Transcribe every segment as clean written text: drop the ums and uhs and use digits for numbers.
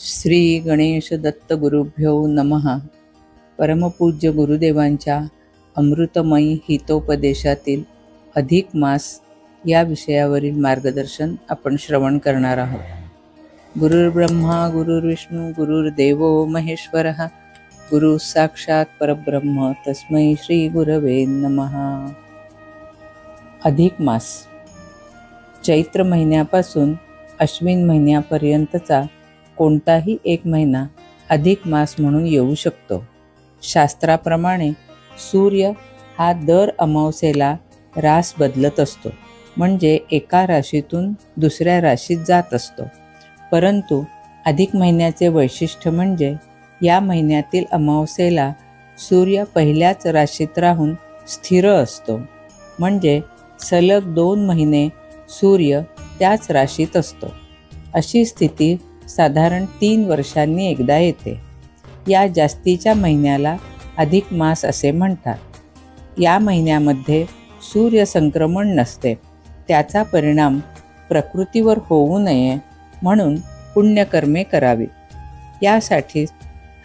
श्री गणेश दत्त गुरुभ्यो नमः. परमपूज्य गुरुदेवांच्या अमृतमयी हितोपदेशातील अधिक मास या विषयावरील मार्गदर्शन आपण श्रवण करणार आहोत. गुरुर्ब्रह्मा गुरुर्विष्णू गुरुर्देवो महेश्वरः गुरु साक्षात परब्रह्म तस्मै श्री गुरवे नमः. अधिक मास चैत्र महिन्यापासून अश्विन महिन्यापर्यंतचा कोणताही एक महिना अधिक मास म्हणून येऊ शकतो. शास्त्राप्रमाणे सूर्य हा दर अमावस्येला रास बदलत असतो, म्हणजे एका राशीतून दुसऱ्या राशीत जात असतो. परंतु अधिक महिन्याचे वैशिष्ट्य म्हणजे या महिन्यातील अमावस्येला सूर्य पहिल्याच राशीत राहून स्थिर असतो, म्हणजे सलग 2 महिने सूर्य त्याच राशीत असतो. अशी स्थिती साधारण 3 वर्षांनी एकदा येते. या जास्तीच्या महिन्याला अधिक मास असे म्हणतात. या महिन्यामध्ये सूर्य संक्रमण नसते. त्याचा परिणाम प्रकृतीवर होऊ नये म्हणून पुण्यकर्मे करावीत. यासाठी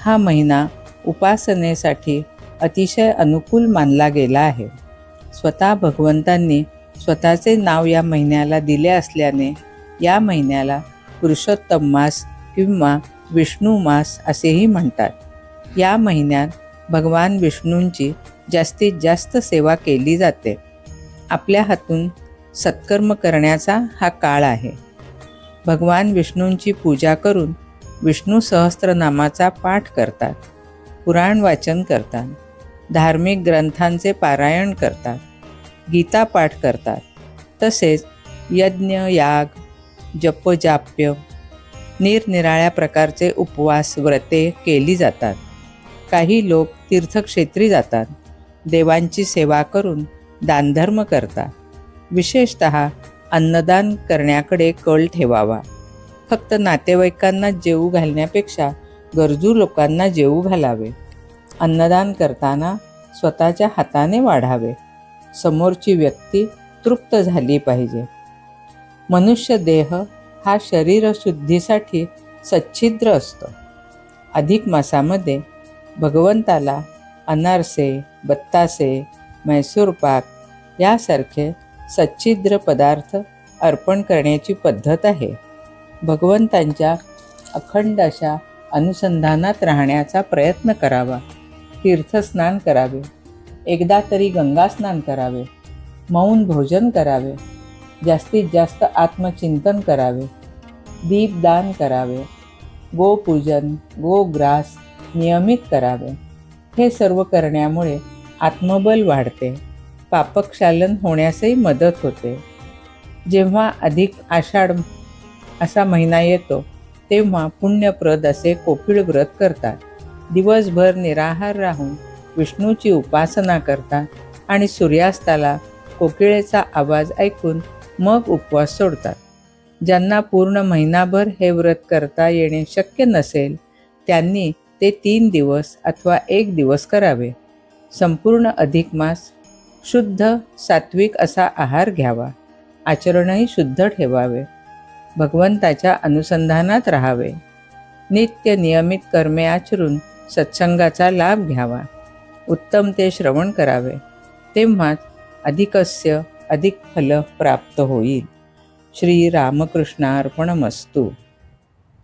हा महिना उपासनेसाठी अतिशय अनुकूल मानला गेला आहे. स्वतः भगवंतांनी स्वतःचे नाव या महिन्याला दिले असल्याने या महिन्याला पुरुषोत्तम मास किंवा विष्णू मास असेही म्हणतात. या महिन्यात भगवान विष्णूंची जास्तीत जास्त सेवा केली जाते. आपल्या हातून सत्कर्म करण्याचा हा काळ आहे. भगवान विष्णूंची पूजा करून विष्णू सहस्त्रनामाचा पाठ करतात, पुराण वाचन करतात, धार्मिक ग्रंथांचे पारायण करतात, गीता पाठ करतात. तसेच यज्ञ याग जपजाप्य निरनिराळ्या प्रकारचे उपवास व्रते केली जातात. काही लोक तीर्थक्षेत्री जातात, देवांची सेवा करून दानधर्म करतात. विशेषतः अन्नदान करण्याकडे कल ठेवावा. फक्त नातेवाईकांना जेवू घालण्यापेक्षा गरजू लोकांना जेवू घालावे. अन्नदान करताना स्वतःच्या हाताने वाढावे. समोरची व्यक्ती तृप्त झाली पाहिजे. मनुष्य देह हा शरीरशुद्धीसाठी सच्छिद्र असतो. अधिक मासामध्ये भगवंताला अनारसे, बत्तासे, मैसूर पाक यासारखे सच्छिद्र पदार्थ अर्पण करण्याची पद्धत आहे. भगवंतांच्या अखंड अशा अनुसंधानात राहण्याचा प्रयत्न करावा. तीर्थस्नान करावे, एकदा तरी गंगास्नान करावे, मौन भोजन करावे, जास्तीत जास्त आत्मचिंतन करावे, दीपदान करावे, गोपूजन गोग्रास नियमित करावे. हे सर्व करण्यामुळे आत्मबल वाढते, पापक्षालन होण्यासही मदत होते. जेव्हा अधिक आषाढ असा महिना येतो तेव्हा पुण्यप्रद असे कोकिळ व्रत करतात. दिवसभर निराहार राहून विष्णूची उपासना करतात आणि सूर्यास्ताला कोकिळेचा आवाज ऐकून मग उपवास सोडतात. ज्यांना पूर्ण महिनाभर हे व्रत करता येणे शक्य नसेल त्यांनी ते 3 दिवस अथवा 1 दिवस करावे. संपूर्ण अधिक मास शुद्ध सात्विक असा आहार घ्यावा. आचरणही शुद्ध ठेवावे. भगवंताच्या अनुसंधानात राहावे. नित्य नियमित कर्मे आचरून सत्संगाचा लाभ घ्यावा. उत्तम ते श्रवण करावे. तेव्हाच अधिकस्य अधिक फल प्राप्त होईल. श्री रामकृष्णार्पणमस्तु.